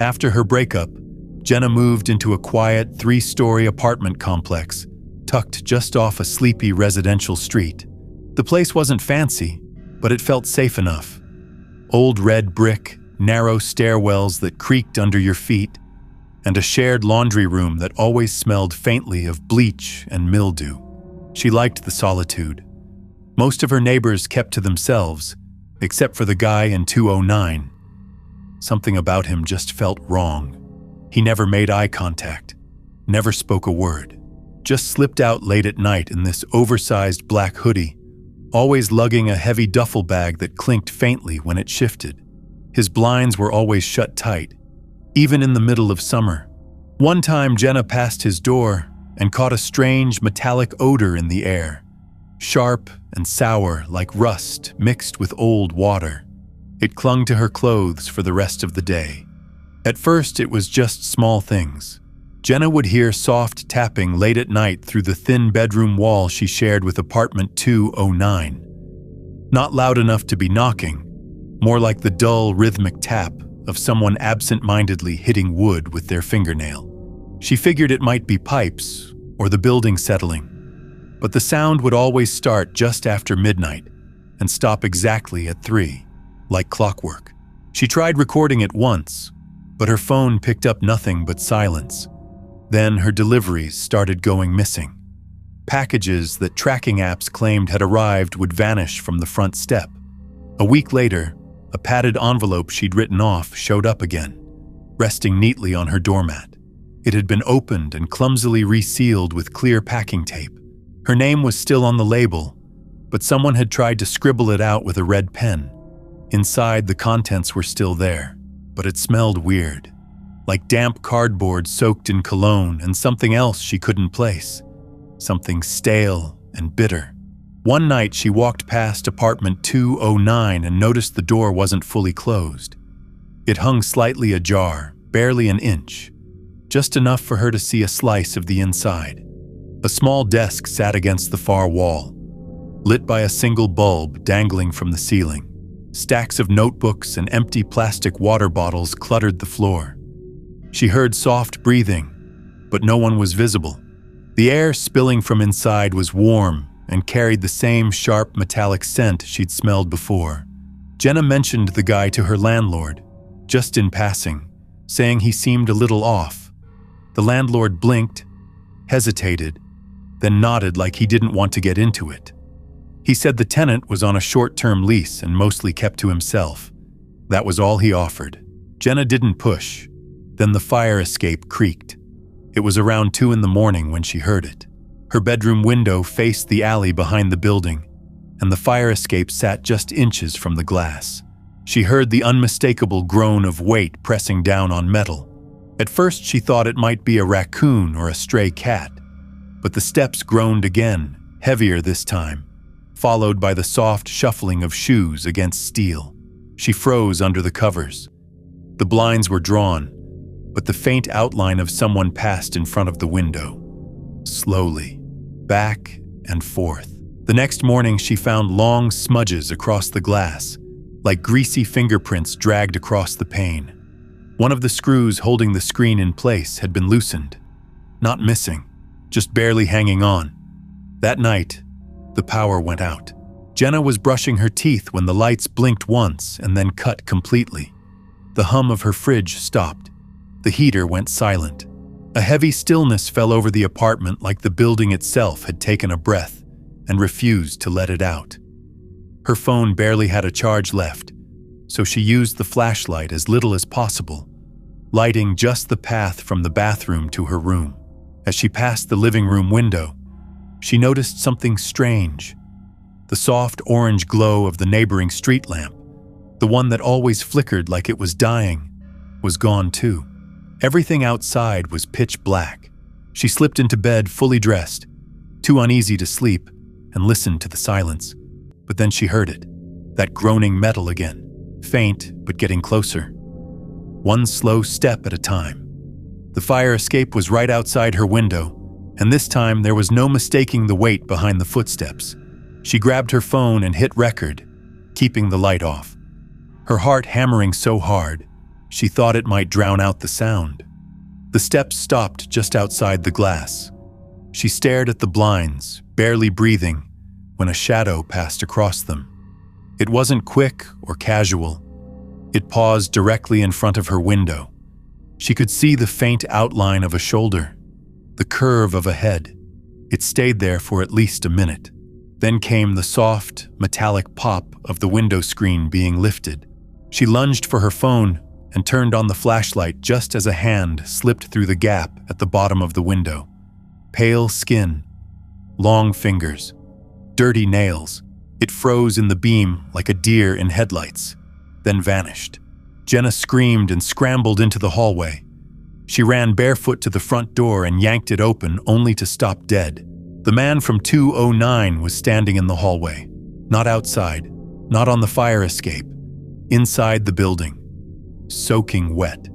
After her breakup, Jenna moved into a quiet 3-story apartment complex tucked just off a sleepy residential street. The place wasn't fancy, but it felt safe enough. Old red brick, narrow stairwells that creaked under your feet, and a shared laundry room that always smelled faintly of bleach and mildew. She liked the solitude. Most of her neighbors kept to themselves, except for the guy in 209. Something about him just felt wrong. He never made eye contact, never spoke a word, just slipped out late at night in this oversized black hoodie, always lugging a heavy duffel bag that clinked faintly when it shifted. His blinds were always shut tight, even in the middle of summer. One time, Jenna passed his door and caught a strange metallic odor in the air, sharp and sour like rust mixed with old water. It clung to her clothes for the rest of the day. At first, it was just small things. Jenna would hear soft tapping late at night through the thin bedroom wall she shared with apartment 209. Not loud enough to be knocking, more like the dull, rhythmic tap of someone absent-mindedly hitting wood with their fingernail. She figured it might be pipes or the building settling, but the sound would always start just after midnight and stop exactly at 3, like clockwork. She tried recording it once, but her phone picked up nothing but silence. Then her deliveries started going missing. Packages that tracking apps claimed had arrived would vanish from the front step. A week later, a padded envelope she'd written off showed up again, resting neatly on her doormat. It had been opened and clumsily resealed with clear packing tape. Her name was still on the label, but someone had tried to scribble it out with a red pen. Inside, the contents were still there, but it smelled weird, like damp cardboard soaked in cologne and something else she couldn't place, something stale and bitter. One night, she walked past apartment 209 and noticed the door wasn't fully closed. It hung slightly ajar, barely an inch, just enough for her to see a slice of the inside. A small desk sat against the far wall, lit by a single bulb dangling from the ceiling. Stacks of notebooks and empty plastic water bottles cluttered the floor. She heard soft breathing, but no one was visible. The air spilling from inside was warm and carried the same sharp metallic scent she'd smelled before. Jenna mentioned the guy to her landlord, just in passing, saying he seemed a little off. The landlord blinked, hesitated, then nodded like he didn't want to get into it. He said the tenant was on a short-term lease and mostly kept to himself. That was all he offered. Jenna didn't push. Then the fire escape creaked. It was around 2 in the morning when she heard it. Her bedroom window faced the alley behind the building, and the fire escape sat just inches from the glass. She heard the unmistakable groan of weight pressing down on metal. At first, she thought it might be a raccoon or a stray cat, but the steps groaned again, heavier this time, followed by the soft shuffling of shoes against steel. She froze under the covers. The blinds were drawn, but the faint outline of someone passed in front of the window. Slowly, back and forth. The next morning, she found long smudges across the glass, like greasy fingerprints dragged across the pane. One of the screws holding the screen in place had been loosened. Not missing, just barely hanging on. That night, the power went out. Jenna was brushing her teeth when the lights blinked once and then cut completely. The hum of her fridge stopped. The heater went silent. A heavy stillness fell over the apartment like the building itself had taken a breath and refused to let it out. Her phone barely had a charge left, so she used the flashlight as little as possible, lighting just the path from the bathroom to her room. As she passed the living room window, she noticed something strange. The soft orange glow of the neighboring street lamp, the one that always flickered like it was dying, was gone too. Everything outside was pitch black. She slipped into bed fully dressed, too uneasy to sleep, and listened to the silence. But then she heard it, that groaning metal again, faint but getting closer. One slow step at a time. The fire escape was right outside her window, and this time there was no mistaking the weight behind the footsteps. She grabbed her phone and hit record, keeping the light off. Her heart hammering so hard, She thought it might drown out the sound. The steps stopped just outside the glass. She stared at the blinds, barely breathing, when a shadow passed across them. It wasn't quick or casual. It paused directly in front of her window. She could see the faint outline of a shoulder, the curve of a head. It stayed there for at least a minute. Then came the soft, metallic pop of the window screen being lifted. She lunged for her phone and turned on the flashlight just as a hand slipped through the gap at the bottom of the window. Pale skin, long fingers, dirty nails. It froze in the beam like a deer in headlights, then vanished. Jenna screamed and scrambled into the hallway. She ran barefoot to the front door and yanked it open only to stop dead. The man from 209 was standing in the hallway, not outside, not on the fire escape, inside the building, soaking wet.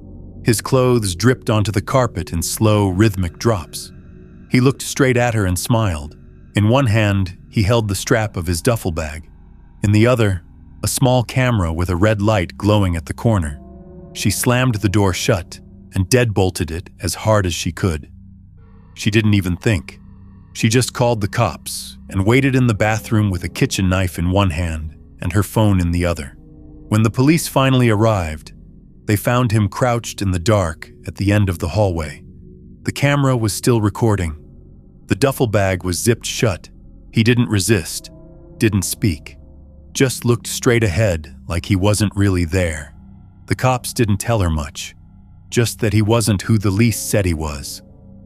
His clothes dripped onto the carpet in slow, rhythmic drops. He looked straight at her and smiled. In one hand, he held the strap of his duffel bag. In the other, a small camera with a red light glowing at the corner. She slammed the door shut and deadbolted it as hard as she could. She didn't even think. She just called the cops and waited in the bathroom with a kitchen knife in one hand and her phone in the other. When the police finally arrived, they found him crouched in the dark at the end of the hallway. The camera was still recording. The duffel bag was zipped shut. He didn't resist, didn't speak, just looked straight ahead like he wasn't really there. The cops didn't tell her much, just that he wasn't who the lease said he was.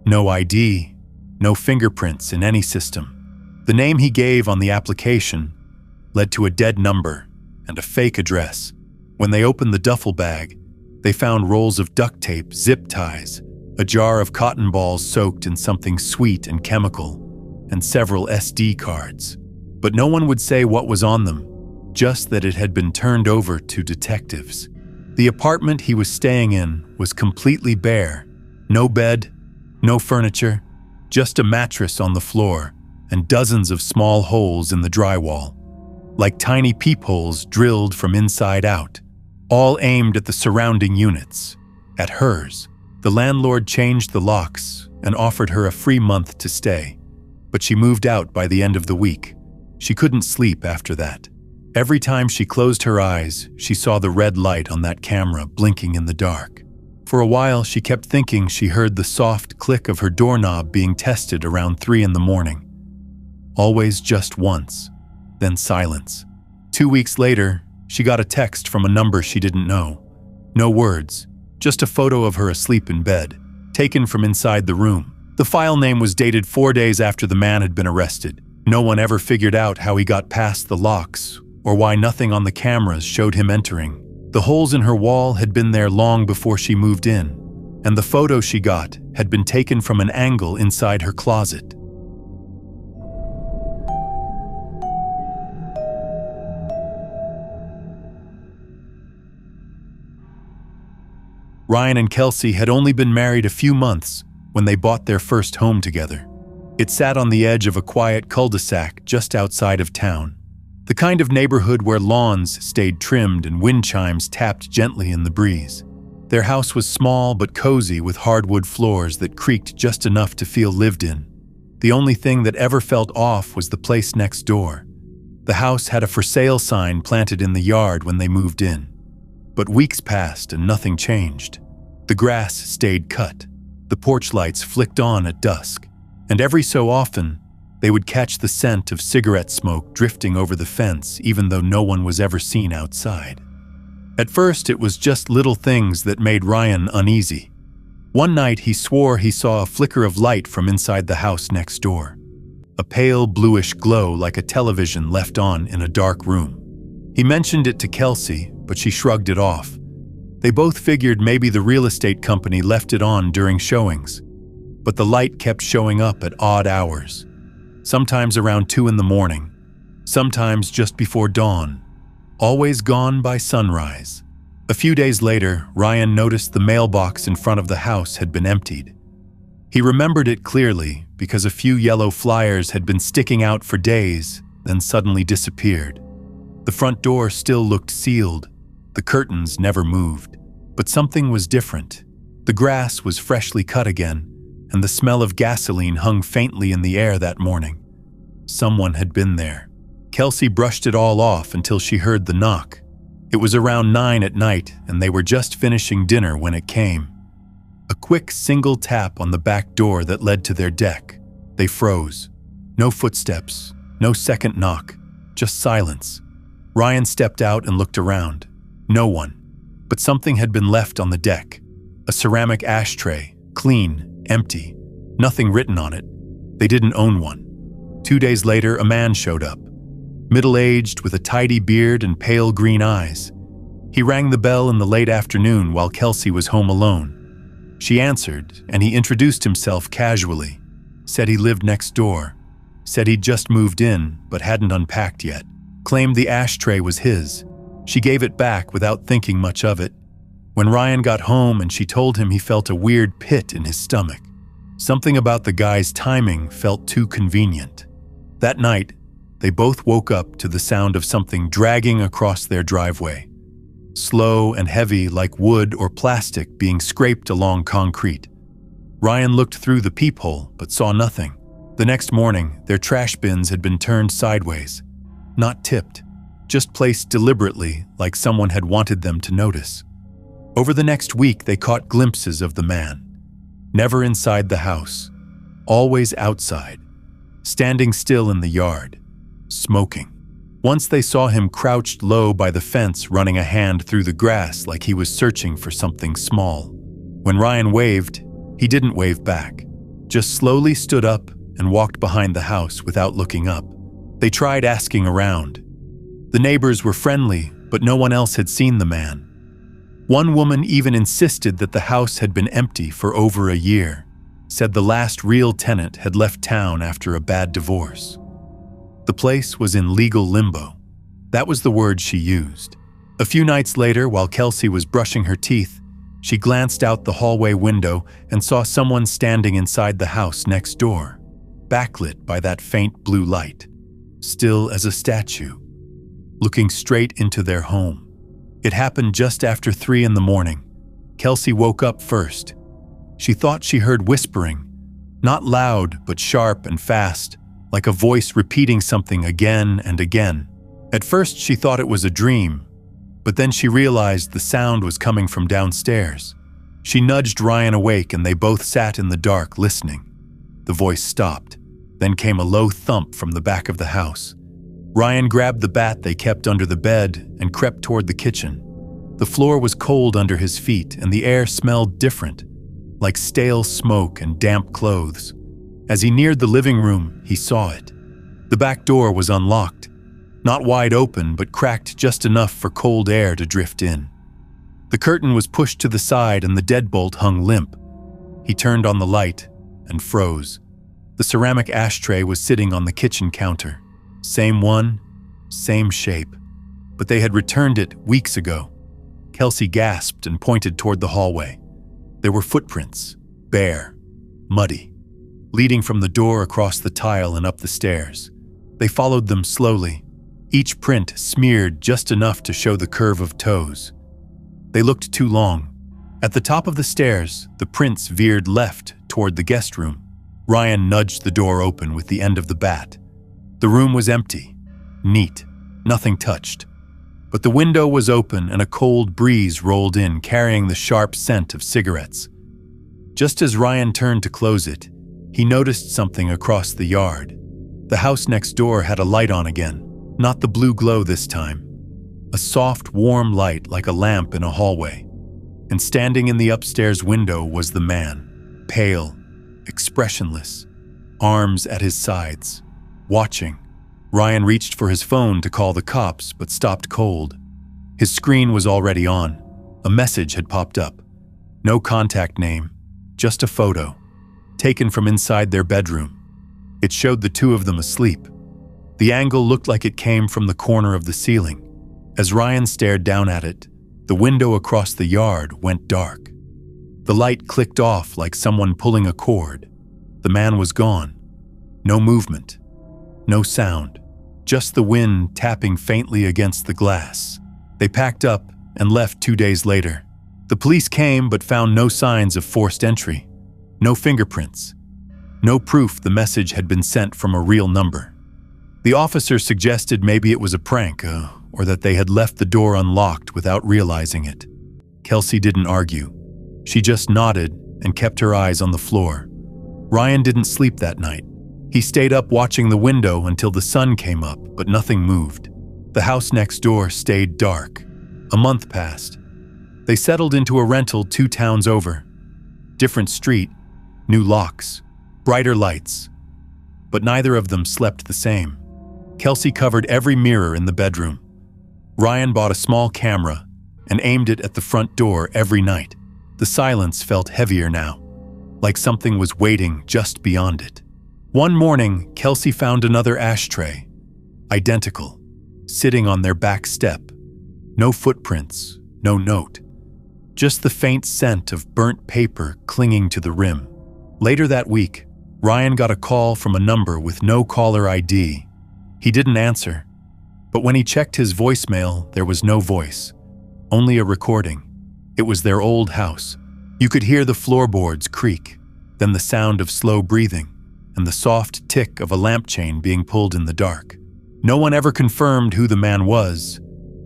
No ID, no fingerprints in any system. The name he gave on the application led to a dead number and a fake address. When they opened the duffel bag, they found rolls of duct tape, zip ties, a jar of cotton balls soaked in something sweet and chemical, and several SD cards. But no one would say what was on them, just that it had been turned over to detectives. The apartment he was staying in was completely bare. No bed, no furniture, just a mattress on the floor and dozens of small holes in the drywall, like tiny peepholes drilled from inside out, all aimed at the surrounding units, at hers. The landlord changed the locks and offered her a free month to stay, but she moved out by the end of the week. She couldn't sleep after that. Every time she closed her eyes, she saw the red light on that camera blinking in the dark. For a while, she kept thinking she heard the soft click of her doorknob being tested around 3 a.m. Always just once, then silence. 2 weeks later, she got a text from a number she didn't know. No words, just a photo of her asleep in bed, taken from inside the room. The file name was dated 4 days after the man had been arrested. No one ever figured out how he got past the locks or why nothing on the cameras showed him entering. The holes in her wall had been there long before she moved in, and the photo she got had been taken from an angle inside her closet. Ryan and Kelsey had only been married a few months when they bought their first home together. It sat on the edge of a quiet cul-de-sac just outside of town, the kind of neighborhood where lawns stayed trimmed and wind chimes tapped gently in the breeze. Their house was small but cozy with hardwood floors that creaked just enough to feel lived in. The only thing that ever felt off was the place next door. The house had a for sale sign planted in the yard when they moved in. But weeks passed and nothing changed. The grass stayed cut. The porch lights flicked on at dusk. And every so often, they would catch the scent of cigarette smoke drifting over the fence even though no one was ever seen outside. At first, it was just little things that made Ryan uneasy. One night, he swore he saw a flicker of light from inside the house next door. A pale bluish glow like a television left on in a dark room. He mentioned it to Kelsey, but she shrugged it off. They both figured maybe the real estate company left it on during showings. But the light kept showing up at odd hours. Sometimes around 2 a.m, sometimes just before dawn, always gone by sunrise. A few days later, Ryan noticed the mailbox in front of the house had been emptied. He remembered it clearly because a few yellow flyers had been sticking out for days, then suddenly disappeared. The front door still looked sealed. The curtains never moved. But something was different. The grass was freshly cut again, and the smell of gasoline hung faintly in the air that morning. Someone had been there. Kelsey brushed it all off until she heard the knock. It was around 9 at night, and they were just finishing dinner when it came. A quick single tap on the back door that led to their deck. They froze. No footsteps, no second knock, just silence. Ryan stepped out and looked around. No one. But something had been left on the deck. A ceramic ashtray, clean, empty, nothing written on it. They didn't own one. 2 days later, a man showed up. Middle-aged, with a tidy beard and pale green eyes. He rang the bell in the late afternoon while Kelsey was home alone. She answered, and he introduced himself casually. Said he lived next door. Said he'd just moved in, but hadn't unpacked yet. Claimed the ashtray was his. She gave it back without thinking much of it. When Ryan got home and she told him, he felt a weird pit in his stomach. Something about the guy's timing felt too convenient. That night, they both woke up to the sound of something dragging across their driveway. Slow and heavy, like wood or plastic being scraped along concrete. Ryan looked through the peephole but saw nothing. The next morning, their trash bins had been turned sideways. Not tipped, just placed deliberately like someone had wanted them to notice. Over the next week, they caught glimpses of the man. Never inside the house, always outside, standing still in the yard, smoking. Once they saw him crouched low by the fence, running a hand through the grass like he was searching for something small. When Ryan waved, he didn't wave back, just slowly stood up and walked behind the house without looking up. They tried asking around. The neighbors were friendly, but no one else had seen the man. One woman even insisted that the house had been empty for over a year, said the last real tenant had left town after a bad divorce. The place was in legal limbo. That was the word she used. A few nights later, while Kelsey was brushing her teeth, she glanced out the hallway window and saw someone standing inside the house next door, backlit by that faint blue light, still as a statue, looking straight into their home. It happened just after 3 a.m. Kelsey woke up first. She thought she heard whispering, not loud but sharp and fast, like a voice repeating something again and again. At first she thought it was a dream, but then she realized the sound was coming from downstairs. She nudged Ryan awake and they both sat in the dark listening. The voice stopped. Then came a low thump from the back of the house. Ryan grabbed the bat they kept under the bed and crept toward the kitchen. The floor was cold under his feet and the air smelled different, like stale smoke and damp clothes. As he neared the living room, he saw it. The back door was unlocked, not wide open but cracked just enough for cold air to drift in. The curtain was pushed to the side and the deadbolt hung limp. He turned on the light and froze. The ceramic ashtray was sitting on the kitchen counter. Same one, same shape, but they had returned it weeks ago. Kelsey gasped and pointed toward the hallway. There were footprints, bare, muddy, leading from the door across the tile and up the stairs. They followed them slowly, each print smeared just enough to show the curve of toes. They looked too long. At the top of the stairs, the prints veered left toward the guest room. Ryan nudged the door open with the end of the bat. The room was empty, neat, nothing touched. But the window was open and a cold breeze rolled in, carrying the sharp scent of cigarettes. Just as Ryan turned to close it, he noticed something across the yard. The house next door had a light on again, not the blue glow this time. A soft, warm light like a lamp in a hallway. And standing in the upstairs window was the man, pale, expressionless, arms at his sides. Watching. Ryan reached for his phone to call the cops, but stopped cold. His screen was already on. A message had popped up. No contact name, just a photo, taken from inside their bedroom. It showed the two of them asleep. The angle looked like it came from the corner of the ceiling. As Ryan stared down at it, the window across the yard went dark. The light clicked off like someone pulling a cord. The man was gone. No movement. No sound, just the wind tapping faintly against the glass. They packed up and left 2 days later. The police came but found no signs of forced entry, no fingerprints, no proof the message had been sent from a real number. The officer suggested maybe it was a prank, or that they had left the door unlocked without realizing it. Kelsey didn't argue. She just nodded and kept her eyes on the floor. Ryan didn't sleep that night. He stayed up watching the window until the sun came up, but nothing moved. The house next door stayed dark. A month passed. They settled into a rental 2 towns over. Different street, new locks, brighter lights. But neither of them slept the same. Kelsey covered every mirror in the bedroom. Ryan bought a small camera and aimed it at the front door every night. The silence felt heavier now, like something was waiting just beyond it. One morning, Kelsey found another ashtray, identical, sitting on their back step. No footprints, no note. Just the faint scent of burnt paper clinging to the rim. Later that week, Ryan got a call from a number with no caller ID. He didn't answer, but when he checked his voicemail, there was no voice, only a recording. It was their old house. You could hear the floorboards creak, then the sound of slow breathing, and the soft tick of a lamp chain being pulled in the dark. No one ever confirmed who the man was,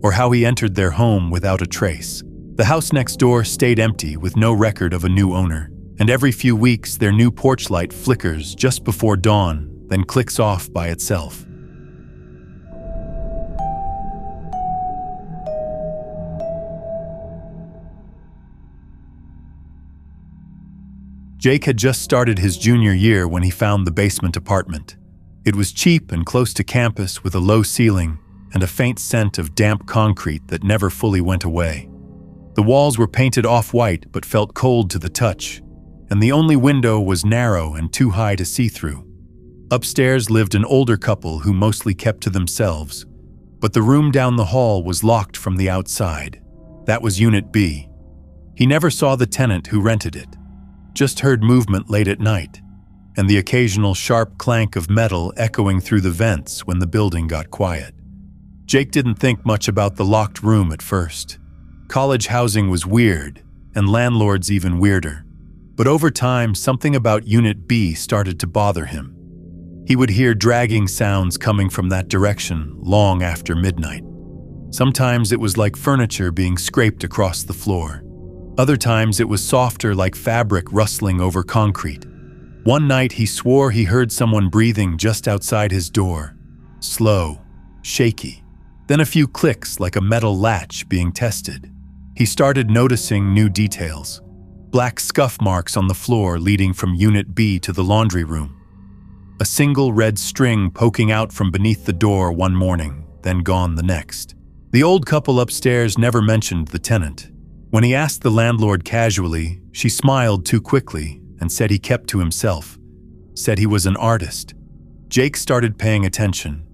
or how he entered their home without a trace. The house next door stayed empty with no record of a new owner, and every few weeks their new porch light flickers just before dawn, then clicks off by itself. Jake had just started his junior year when he found the basement apartment. It was cheap and close to campus with a low ceiling and a faint scent of damp concrete that never fully went away. The walls were painted off-white but felt cold to the touch, and the only window was narrow and too high to see through. Upstairs lived an older couple who mostly kept to themselves, but the room down the hall was locked from the outside. That was Unit B. He never saw the tenant who rented it, just heard movement late at night, and the occasional sharp clank of metal echoing through the vents when the building got quiet. Jake didn't think much about the locked room at first. College housing was weird, and landlords even weirder. But over time, something about Unit B started to bother him. He would hear dragging sounds coming from that direction long after midnight. Sometimes it was like furniture being scraped across the floor. Other times it was softer, like fabric rustling over concrete. One night he swore he heard someone breathing just outside his door. Slow, shaky. Then a few clicks like a metal latch being tested. He started noticing new details. Black scuff marks on the floor leading from Unit B to the laundry room. A single red string poking out from beneath the door one morning, then gone the next. The old couple upstairs never mentioned the tenant. When he asked the landlord casually, she smiled too quickly and said he kept to himself, said he was an artist. Jake started paying attention.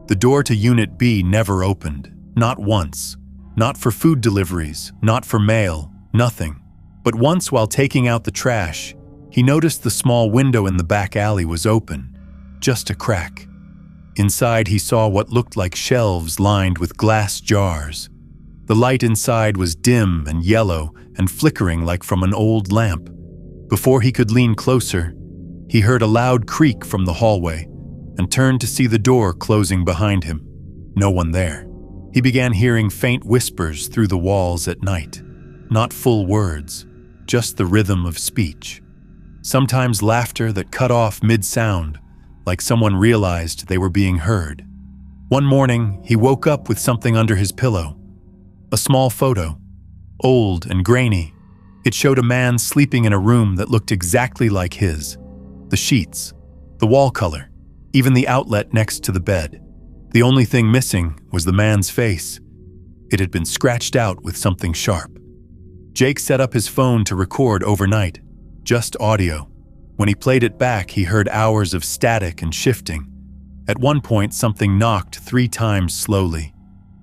The door to Unit B never opened, not once. Not for food deliveries, not for mail, nothing. But once while taking out the trash, he noticed the small window in the back alley was open, just a crack. Inside he saw what looked like shelves lined with glass jars. The light inside was dim and yellow and flickering like from an old lamp. Before he could lean closer, he heard a loud creak from the hallway and turned to see the door closing behind him. No one there. He began hearing faint whispers through the walls at night. Not full words, just the rhythm of speech. Sometimes laughter that cut off mid-sound, like someone realized they were being heard. One morning, he woke up with something under his pillow. A small photo, old and grainy. It showed a man sleeping in a room that looked exactly like his. The sheets, the wall color, even the outlet next to the bed. The only thing missing was the man's face. It had been scratched out with something sharp. Jake set up his phone to record overnight, just audio. When he played it back, he heard hours of static and shifting. At one point, something knocked 3 times slowly,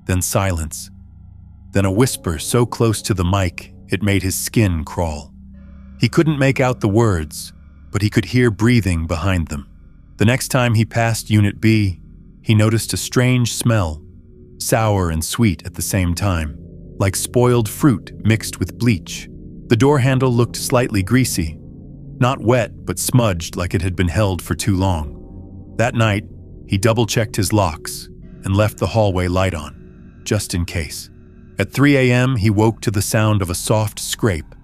then silence. Then a whisper so close to the mic, it made his skin crawl. He couldn't make out the words, but he could hear breathing behind them. The next time he passed Unit B, he noticed a strange smell, sour and sweet at the same time. like spoiled fruit mixed with bleach. The door handle looked slightly greasy, not wet but smudged like it had been held for too long. That night, he double-checked his locks and left the hallway light on, just in case. At 3 a.m., he woke to the sound of a soft scrape,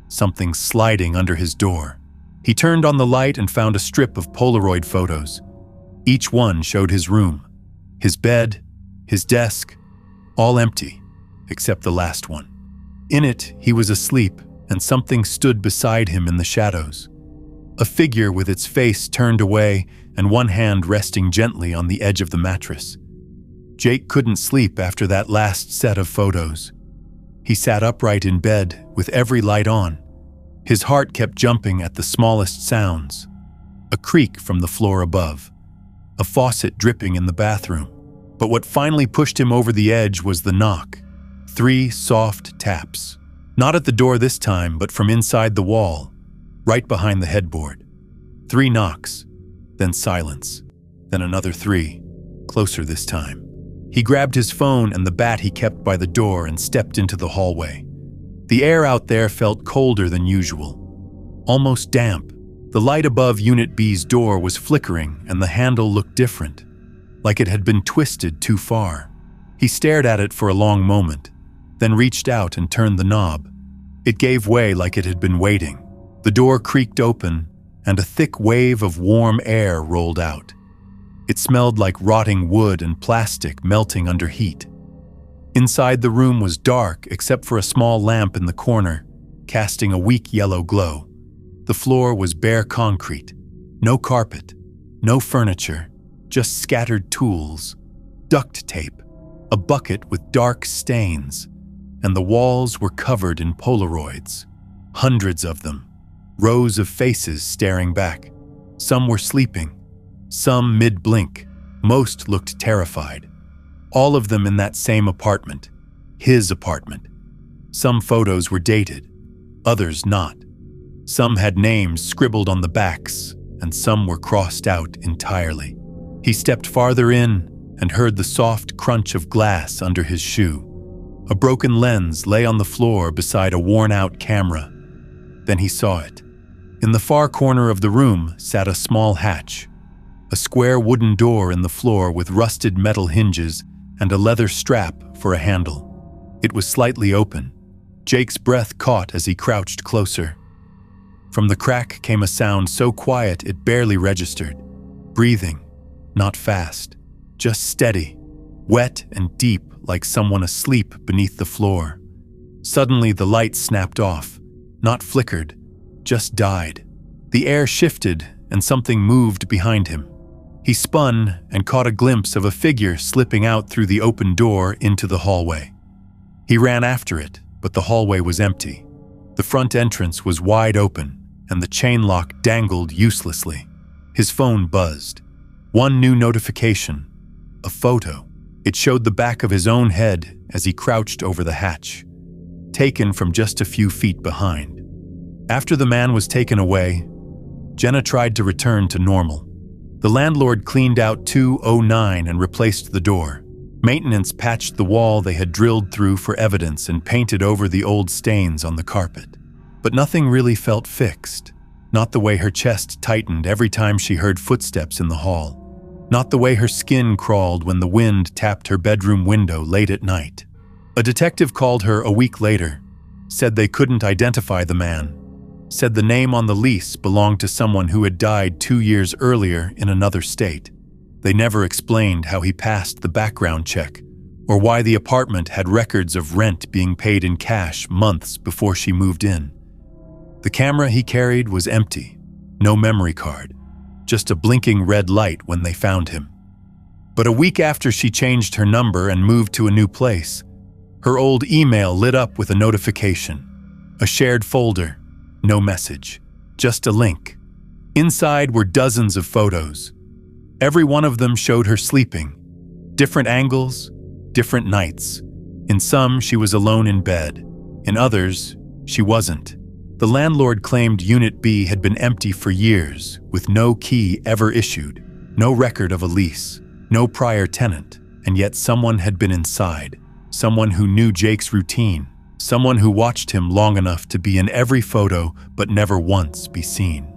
something sliding under his door. He turned on the light and found a strip of Polaroid photos. Each one showed his room, his bed, his desk, all empty, except the last one. In it, he was asleep, and something stood beside him in the shadows. A figure with its face turned away and one hand resting gently on the edge of the mattress. Jake couldn't sleep after that last set of photos. He sat upright in bed with every light on. His heart kept jumping at the smallest sounds. A creak from the floor above, a faucet dripping in the bathroom. But what finally pushed him over the edge was the knock. 3 soft taps. Not at the door this time, but from inside the wall, right behind the headboard. 3 knocks, then silence, then another 3, closer this time. He grabbed his phone and the bat he kept by the door and stepped into the hallway. The air out there felt colder than usual, almost damp. The light above Unit B's door was flickering and the handle looked different, like it had been twisted too far. He stared at it for a long moment, then reached out and turned the knob. It gave way like it had been waiting. The door creaked open and a thick wave of warm air rolled out. It smelled like rotting wood and plastic melting under heat. Inside the room was dark except for a small lamp in the corner, casting a weak yellow glow. The floor was bare concrete, no carpet, no furniture, just scattered tools, duct tape, a bucket with dark stains, and the walls were covered in Polaroids. Hundreds of them, rows of faces staring back. Some were sleeping, some mid-blink. Most looked terrified. All of them in that same apartment, his apartment. Some photos were dated, others not. Some had names scribbled on the backs, and some were crossed out entirely. He stepped farther in and heard the soft crunch of glass under his shoe. A broken lens lay on the floor beside a worn-out camera. Then he saw it. In the far corner of the room sat a small hatch, a square wooden door in the floor with rusted metal hinges and a leather strap for a handle. It was slightly open. Jake's breath caught as he crouched closer. From the crack came a sound so quiet it barely registered. Breathing, not fast, just steady, wet and deep like someone asleep beneath the floor. Suddenly the light snapped off, not flickered, just died. The air shifted and something moved behind him. He spun and caught a glimpse of a figure slipping out through the open door into the hallway. He ran after it, but the hallway was empty. The front entrance was wide open, and the chain lock dangled uselessly. His phone buzzed. One new notification, a photo. It showed the back of his own head as he crouched over the hatch, taken from just a few feet behind. After the man was taken away, Jenna tried to return to normal. The landlord cleaned out 209 and replaced the door. Maintenance patched the wall they had drilled through for evidence and painted over the old stains on the carpet. But nothing really felt fixed. Not the way her chest tightened every time she heard footsteps in the hall. Not the way her skin crawled when the wind tapped her bedroom window late at night. A detective called her a week later, said they couldn't identify the man, said the name on the lease belonged to someone who had died 2 years earlier in another state. They never explained how he passed the background check or why the apartment had records of rent being paid in cash months before she moved in. The camera he carried was empty, no memory card, just a blinking red light when they found him. But a week after she changed her number and moved to a new place, her old email lit up with a notification, a shared folder. No message, just a link. Inside were dozens of photos. Every one of them showed her sleeping. Different angles, different nights. In some, she was alone in bed. In others, she wasn't. The landlord claimed Unit B had been empty for years, with no key ever issued, no record of a lease, no prior tenant, and yet someone had been inside. someone who knew Jake's routine, someone who watched him long enough to be in every photo but never once be seen.